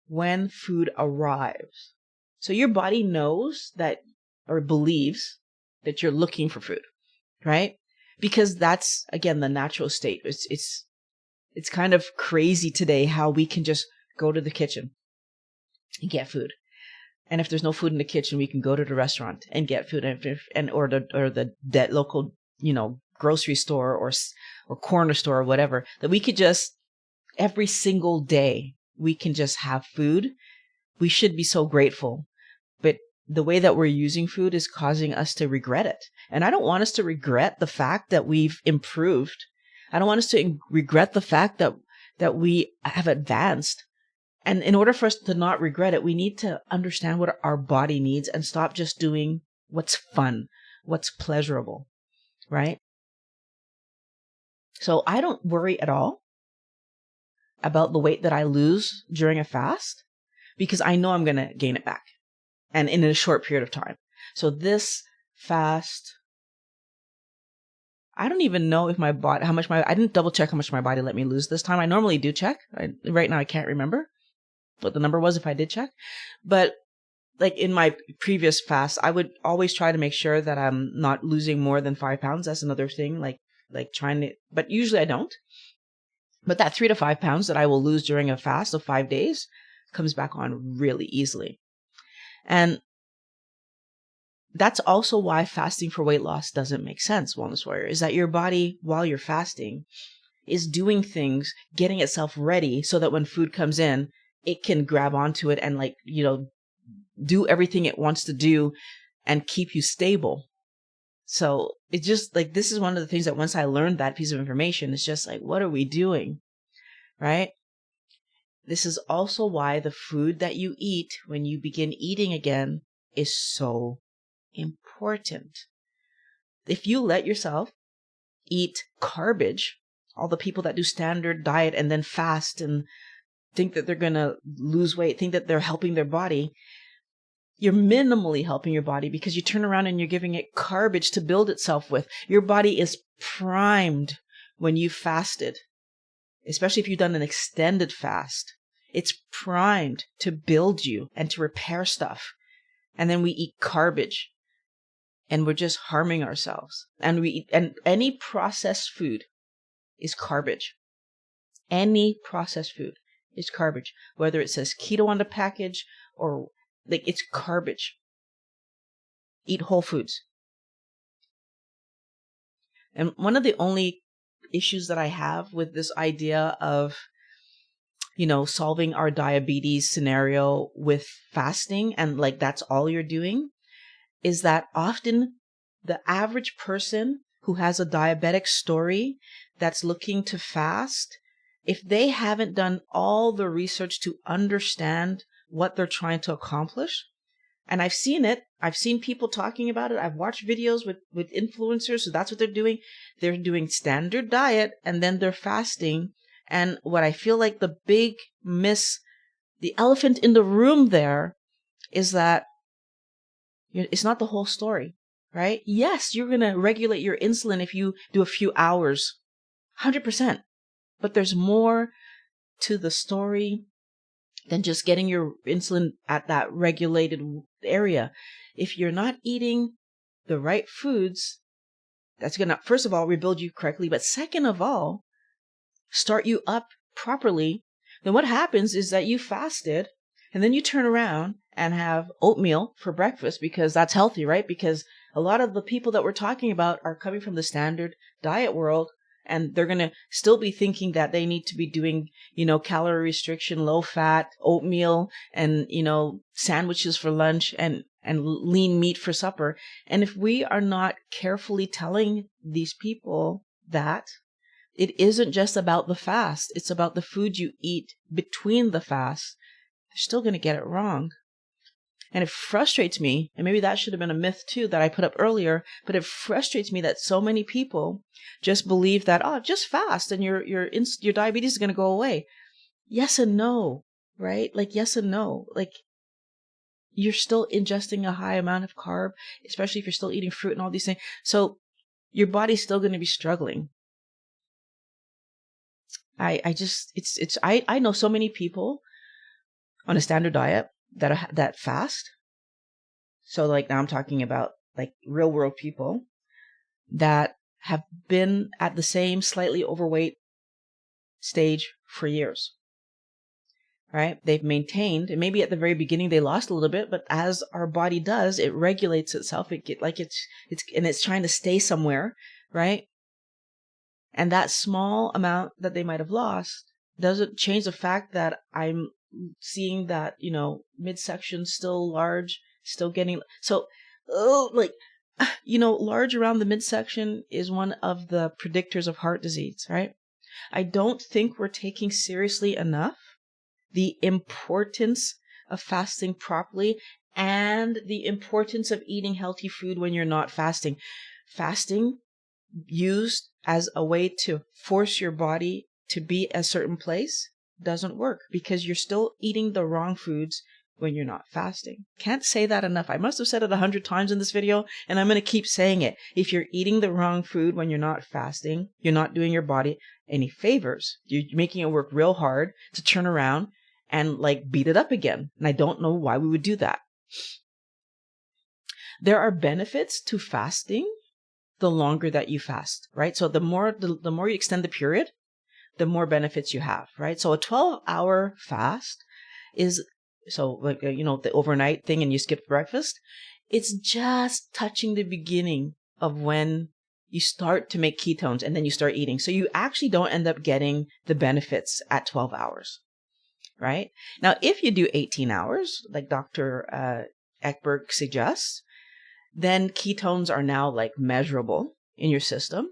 when food arrives. So your body knows that, or believes that you're looking for food, right? Because that's, again, the natural state. It's kind of crazy today how we can just go to the kitchen and get food. And if there's no food in the kitchen, we can go to the restaurant and get food, or the local, grocery store or corner store or whatever, that we could just every single day we can just have food. We should be so grateful. But the way that we're using food is causing us to regret it. And I don't want us to regret the fact that we've improved. I don't want us to regret the fact that we have advanced. And in order for us to not regret it, we need to understand what our body needs and stop just doing what's fun, what's pleasurable, right? So I don't worry at all about the weight that I lose during a fast because I know I'm going to gain it back and in a short period of time. So this fast, I don't even know if I didn't double check how much my body let me lose this time. I normally do check. Right now I can't remember what the number was if I did check. But like in my previous fast, I would always try to make sure that I'm not losing more than 5 pounds. That's another thing, like trying to, but usually I don't. But that 3 to 5 pounds that I will lose during a fast of 5 days comes back on really easily. And that's also why fasting for weight loss doesn't make sense, Wellness Warrior, is that your body, while you're fasting, is doing things, getting itself ready so that when food comes in, it can grab onto it and do everything it wants to do and keep you stable. So it's just like, this is one of the things that once I learned that piece of information, it's just like, what are we doing? Right? This is also why the food that you eat when you begin eating again is so important. If you let yourself eat garbage, all the people that do standard diet and then fast and think that they're going to lose weight, think that they're helping their body, you're minimally helping your body because you turn around and you're giving it garbage to build itself with. Your body is primed when you fasted, especially if you've done an extended fast, it's primed to build you and to repair stuff. And then we eat garbage and we're just harming ourselves. And any processed food is garbage. Any processed food is garbage, whether it says keto on the package or like it's garbage. Eat whole foods. And one of the only issues that I have with this idea of, solving our diabetes scenario with fasting and like that's all you're doing is that often the average person who has a diabetic story that's looking to fast, if they haven't done all the research to understand what they're trying to accomplish, and I've seen it, I've seen people talking about it, I've watched videos with influencers, so that's what they're doing. They're doing standard diet and then they're fasting. And what I feel like the big the elephant in the room there is that it's not the whole story, right? Yes, you're going to regulate your insulin if you do a few hours, 100%. But there's more to the story than just getting your insulin at that regulated area. If you're not eating the right foods, that's going to, first of all, rebuild you correctly. But second of all, start you up properly. Then what happens is that you fasted and then you turn around and have oatmeal for breakfast because that's healthy, right? Because a lot of the people that we're talking about are coming from the standard diet world. And they're going to still be thinking that they need to be doing, calorie restriction, low fat, oatmeal, and, sandwiches for lunch and lean meat for supper. And if we are not carefully telling these people that it isn't just about the fast, it's about the food you eat between the fasts, they're still going to get it wrong. And it frustrates me, and maybe that should have been a myth too that I put up earlier, but it frustrates me that so many people just believe that, just fast and your diabetes is going to go away. Yes and no, right? Like yes and no. Like you're still ingesting a high amount of carb, especially if you're still eating fruit and all these things. So your body's still going to be struggling. I know so many people on a standard diet that fast. So like now I'm talking about like real world people that have been at the same slightly overweight stage for years, right? They've maintained, and maybe at the very beginning they lost a little bit, but as our body does, it regulates itself. It's trying to stay somewhere, right? And that small amount that they might have lost doesn't change the fact that I'm seeing that, midsection still large, still getting, so, large around the midsection is one of the predictors of heart disease, right? I don't think we're taking seriously enough the importance of fasting properly and the importance of eating healthy food when you're not fasting. Fasting used as a way to force your body to be a certain place doesn't work because you're still eating the wrong foods when you're not fasting. Can't say that enough. I must have said it 100 times in this video, and I'm going to keep saying it. If you're eating the wrong food when you're not fasting, you're not doing your body any favors. You're making it work real hard to turn around and like beat it up again. And I don't know why we would do that. There are benefits to fasting the longer that you fast, right? So the more you extend the period, the more benefits you have, right? So a 12-hour fast is, so like, the overnight thing and you skip breakfast, it's just touching the beginning of when you start to make ketones and then you start eating. So you actually don't end up getting the benefits at 12 hours, right? Now, if you do 18 hours, like Dr. Ekberg suggests, then ketones are now like measurable in your system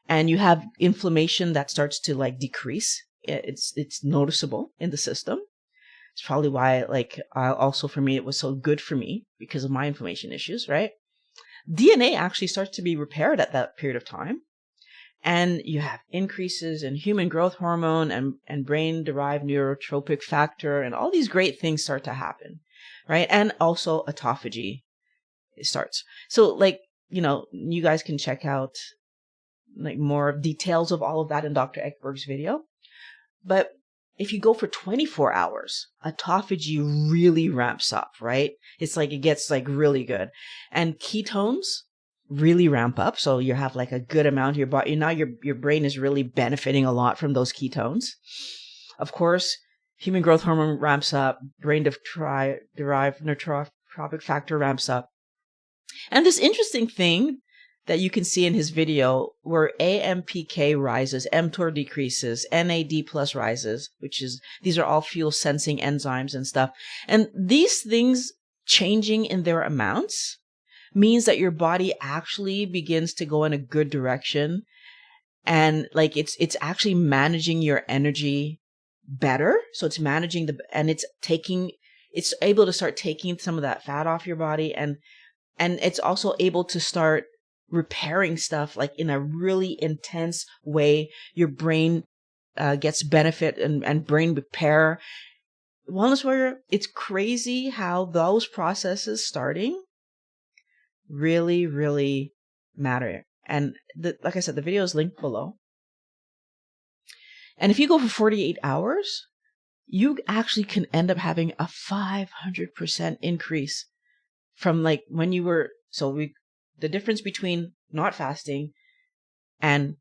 and you have inflammation that starts to like decrease. It's noticeable in the system. It's probably why also for me, it was so good for me because of my inflammation issues, right? DNA actually starts to be repaired at that period of time. And you have increases in human growth hormone and brain-derived neurotropic factor and all these great things start to happen, right? And also autophagy. It starts. So you guys can check out like more details of all of that in Dr. Ekberg's video. But if you go for 24 hours, autophagy really ramps up, right? It's like it gets like really good. And ketones really ramp up. So you have like a good amount of your body. Now your brain is really benefiting a lot from those ketones. Of course, human growth hormone ramps up, brain-derived neurotrophic factor ramps up. And this interesting thing that you can see in his video where AMPK rises, mTOR decreases, NAD plus rises, these are all fuel sensing enzymes and stuff. And these things changing in their amounts means that your body actually begins to go in a good direction. And like it's actually managing your energy better. So it's managing it's able to start taking some of that fat off your body. And it's also able to start repairing stuff like in a really intense way. Your brain gets benefit and brain repair. Wellness Warrior, it's crazy how those processes starting really, really matter. And like I said, the video is linked below. And if you go for 48 hours, you actually can end up having a 500% increase from like when you were, the difference between not fasting and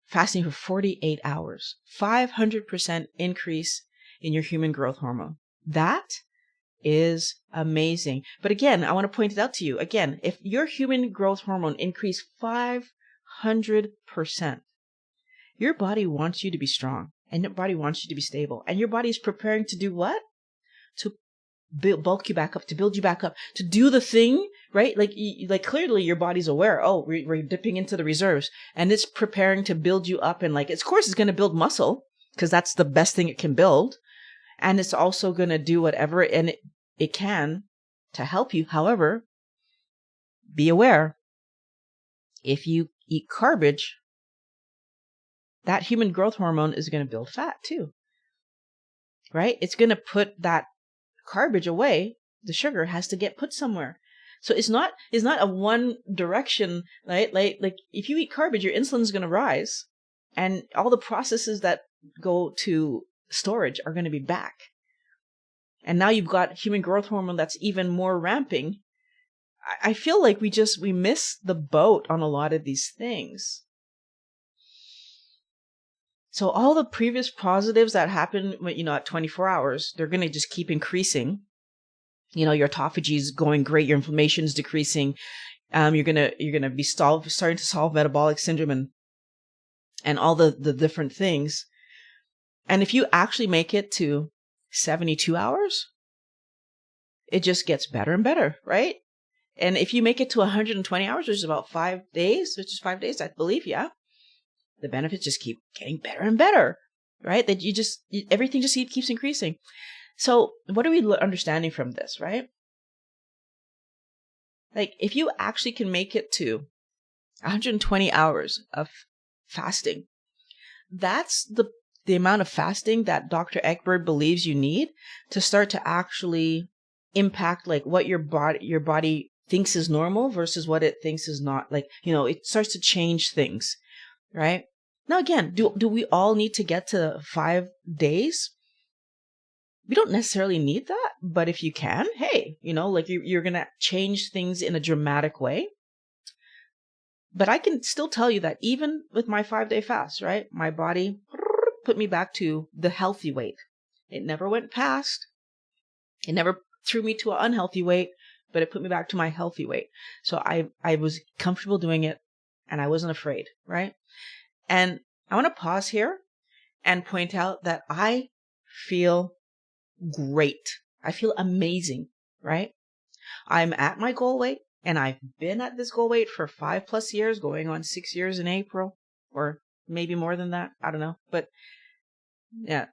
fasting for 48 hours, 500% increase in your human growth hormone. That is amazing. But again, I want to point it out to you. Again, if your human growth hormone increased 500%, your body wants you to be strong and your body wants you to be stable. And your body is preparing to do what? To bulk you back up, to build you back up, to do the thing, right? Like clearly your body's aware, oh, we're dipping into the reserves and it's preparing to build you up. And like, of course, it's going to build muscle because that's the best thing it can build. And it's also going to do whatever it can to help you. However, be aware, if you eat garbage, that human growth hormone is going to build fat too, right? It's going to put that garbage away. The sugar has to get put somewhere. So it's not a one direction, right? Like if you eat garbage, your insulin is going to rise and all the processes that go to storage are going to be back. And now you've got human growth hormone that's even more ramping. I feel like we miss the boat on a lot of these things. So all the previous positives that happen, at 24 hours, they're going to just keep increasing. Your autophagy is going great. Your inflammation is decreasing. You're going to be starting to solve metabolic syndrome and all the different things. And if you actually make it to 72 hours, it just gets better and better, right? And if you make it to 120 hours, which is about 5 days, I believe, yeah. The benefits just keep getting better and better, right? That everything just keeps increasing. So what are we understanding from this, right? Like if you actually can make it to 120 hours of fasting, that's the amount of fasting that Dr. Ekberg believes you need to start to actually impact like what your body thinks is normal versus what it thinks is not. Like, it starts to change things, right? Now, again, do we all need to get to 5 days? We don't necessarily need that, but if you can, hey, like you're going to change things in a dramatic way. But I can still tell you that even with my 5-day fast, right, my body put me back to the healthy weight. It never went past. It never threw me to an unhealthy weight, but it put me back to my healthy weight. So I was comfortable doing it and I wasn't afraid, right? And I want to pause here and point out that I feel great. I feel amazing, right? I'm at my goal weight and I've been at this goal weight for 5+ years, going on 6 years in April, or maybe more than that. I don't know. But yeah,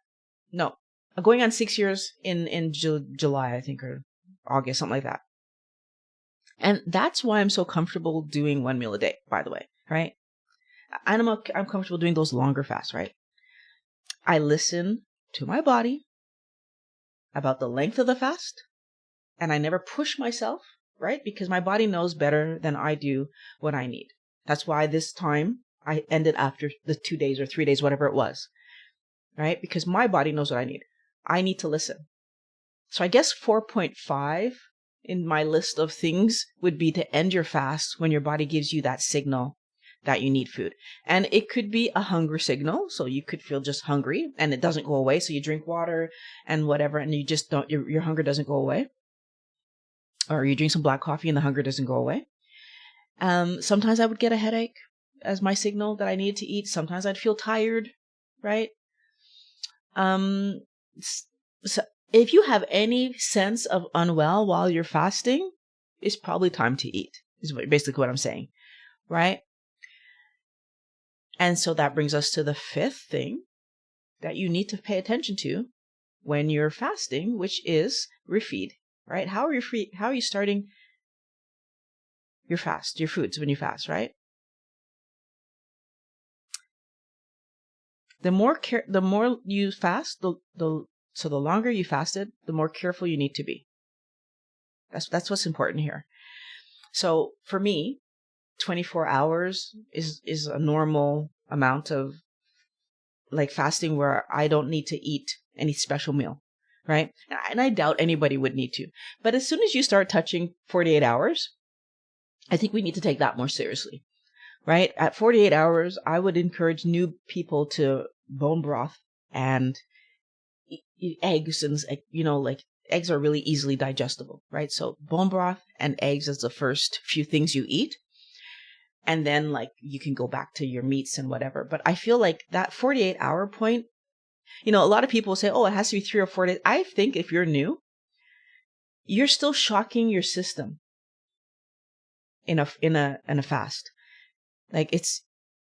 no, I'm going on 6 years in July, I think, or August, something like that. And that's why I'm so comfortable doing 1 meal a day, by the way, right? And I'm comfortable doing those longer fasts, right? I listen to my body about the length of the fast, and I never push myself, right? Because my body knows better than I do what I need. That's why this time I ended after the 2 days or 3 days, whatever it was, right? Because my body knows what I need. I need to listen. So I guess 4.5 in my list of things would be to end your fast when your body gives you that signal that you need food. And it could be a hunger signal. So you could feel just hungry and it doesn't go away. So you drink water and whatever, and you just don't, your hunger doesn't go away. Or you drink some black coffee and the hunger doesn't go away. Sometimes I would get a headache as my signal that I needed to eat. Sometimes I'd feel tired, right? So if you have any sense of unwell while you're fasting, it's probably time to eat, is basically what I'm saying, right? And so that brings us to the fifth thing that you need to pay attention to when you're fasting, which is refeed, right? How are you starting your fast, your foods when you fast, right? The more you fast, the longer you fasted, the more careful you need to be. That's what's important here. So for me, 24 hours is a normal amount of like fasting where I don't need to eat any special meal, right? And I doubt anybody would need to. But as soon as you start touching 48 hours, I think we need to take that more seriously, right? At 48 hours, I would encourage new people to bone broth and eat eggs, and like eggs are really easily digestible, right? So bone broth and eggs is the first few things you eat. And then like you can go back to your meats and whatever. But I feel like that 48-hour point, a lot of people say, oh, it has to be 3 or 4 days. I think if you're new, you're still shocking your system in a fast. Like it's,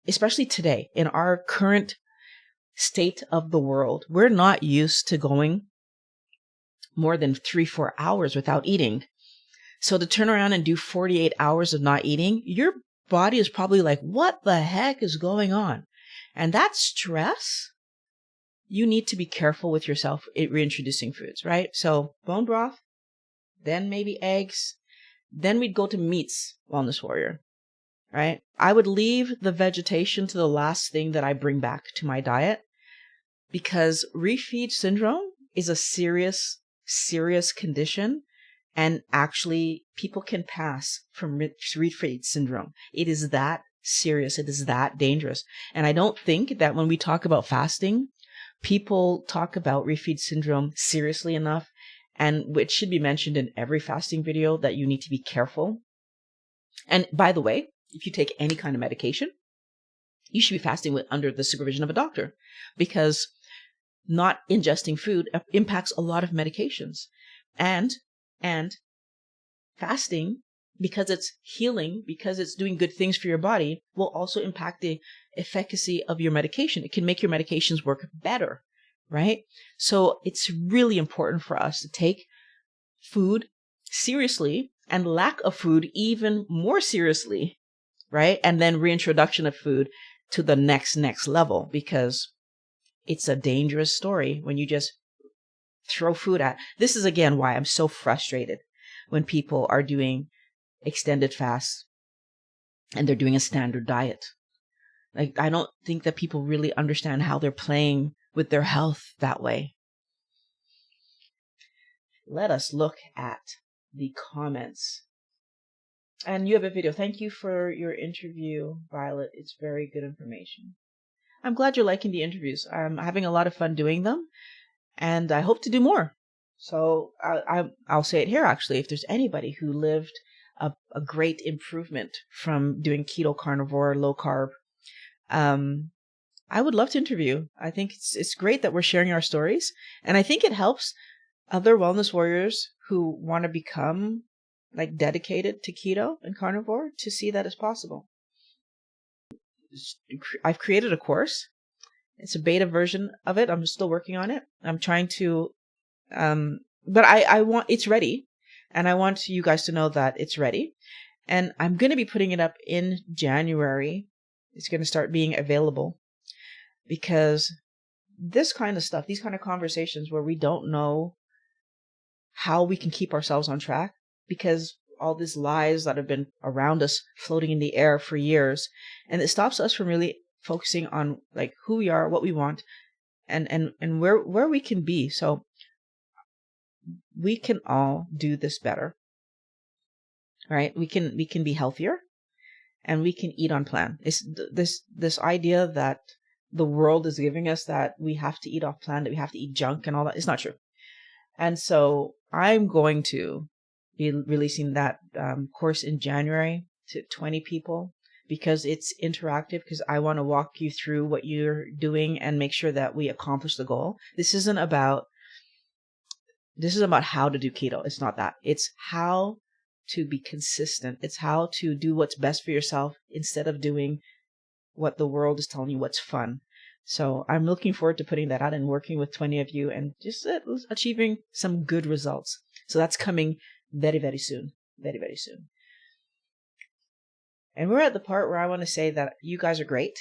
especially today in our current state of the world, we're not used to going more than 3-4 hours without eating. So to turn around and do 48 hours of not eating, your body is probably like, what the heck is going on? And that stress, you need to be careful with yourself reintroducing foods, right? So bone broth, then maybe eggs, then we'd go to meats, Wellness Warrior, right? I would leave the vegetation to the last thing that I bring back to my diet, because refeed syndrome is a serious condition. And actually, people can pass from refeed syndrome. It is that serious. It is that dangerous. And I don't think that when we talk about fasting, people talk about refeed syndrome seriously enough. And it should be mentioned in every fasting video that you need to be careful. And by the way, if you take any kind of medication, you should be fasting under the supervision of a doctor, because not ingesting food impacts a lot of medications. And fasting, because it's healing, because it's doing good things for your body, will also impact the efficacy of your medication. It can make your medications work better, right? So it's really important for us to take food seriously and lack of food even more seriously, right? And then reintroduction of food to the next level, because it's a dangerous story when you just throw food at. This is again why I'm so frustrated when people are doing extended fasts and they're doing a standard diet. Like, I don't think that people really understand how they're playing with their health that way. Let us look at the comments. And you have a video. Thank you for your interview, Violet. It's very good information. I'm glad you're liking the interviews. I'm having a lot of fun doing them, and I hope to do more. So I'll say it here, actually. If there's anybody who lived a great improvement from doing keto, carnivore, low carb, I would love to interview. I think it's great that we're sharing our stories. And I think it helps other wellness warriors who want to become like dedicated to keto and carnivore to see that it's possible. I've created a course. It's a beta version of it. I'm still working on it. I'm trying to, but I want, it's ready. And I want you guys to know that it's ready. And I'm going to be putting it up in January. It's going to start being available, because this kind of stuff, these kind of conversations where we don't know how we can keep ourselves on track, because all these lies that have been around us floating in the air for years. And it stops us from really focusing on like who we are, what we want, and where we can be. So we can all do this better, right? We can be healthier, and we can eat on plan. It's this idea that the world is giving us that we have to eat off plan, that we have to eat junk and all that. It's not true. And so I'm going to be releasing that course in January to 20 people, because it's interactive, because I want to walk you through what you're doing and make sure that we accomplish the goal. This is about how to do keto. It's not that. It's how to be consistent. It's how to do what's best for yourself instead of doing what the world is telling you what's fun. So I'm looking forward to putting that out and working with 20 of you and just achieving some good results. So that's coming very, very soon. Very, very soon. And we're at the part where I want to say that you guys are great,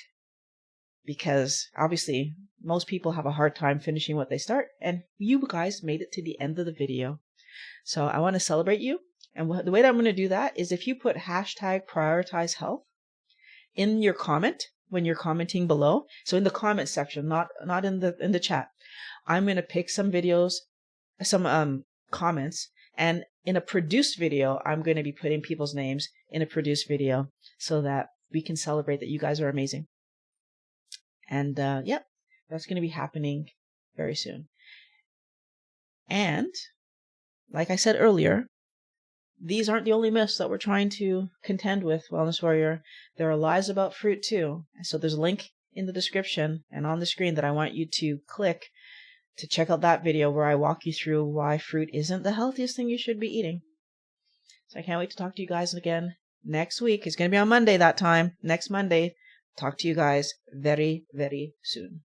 because obviously most people have a hard time finishing what they start, and you guys made it to the end of the video. So I want to celebrate you. And the way that I'm going to do that is if you put #prioritize health in your comment when you're commenting below. So in the comment section, not in the chat. I'm going to pick some videos, some comments, and in a produced video, I'm going to be putting people's names in a produced video so that we can celebrate that you guys are amazing. And yep, that's going to be happening very soon. And like I said earlier, these aren't the only myths that we're trying to contend with, Wellness Warrior. There are lies about fruit too. So there's a link in the description and on the screen that I want you to click to check out that video where I walk you through why fruit isn't the healthiest thing you should be eating. So I can't wait to talk to you guys again next week. It's going to be on Monday that time. Next Monday. Talk to you guys very, very soon.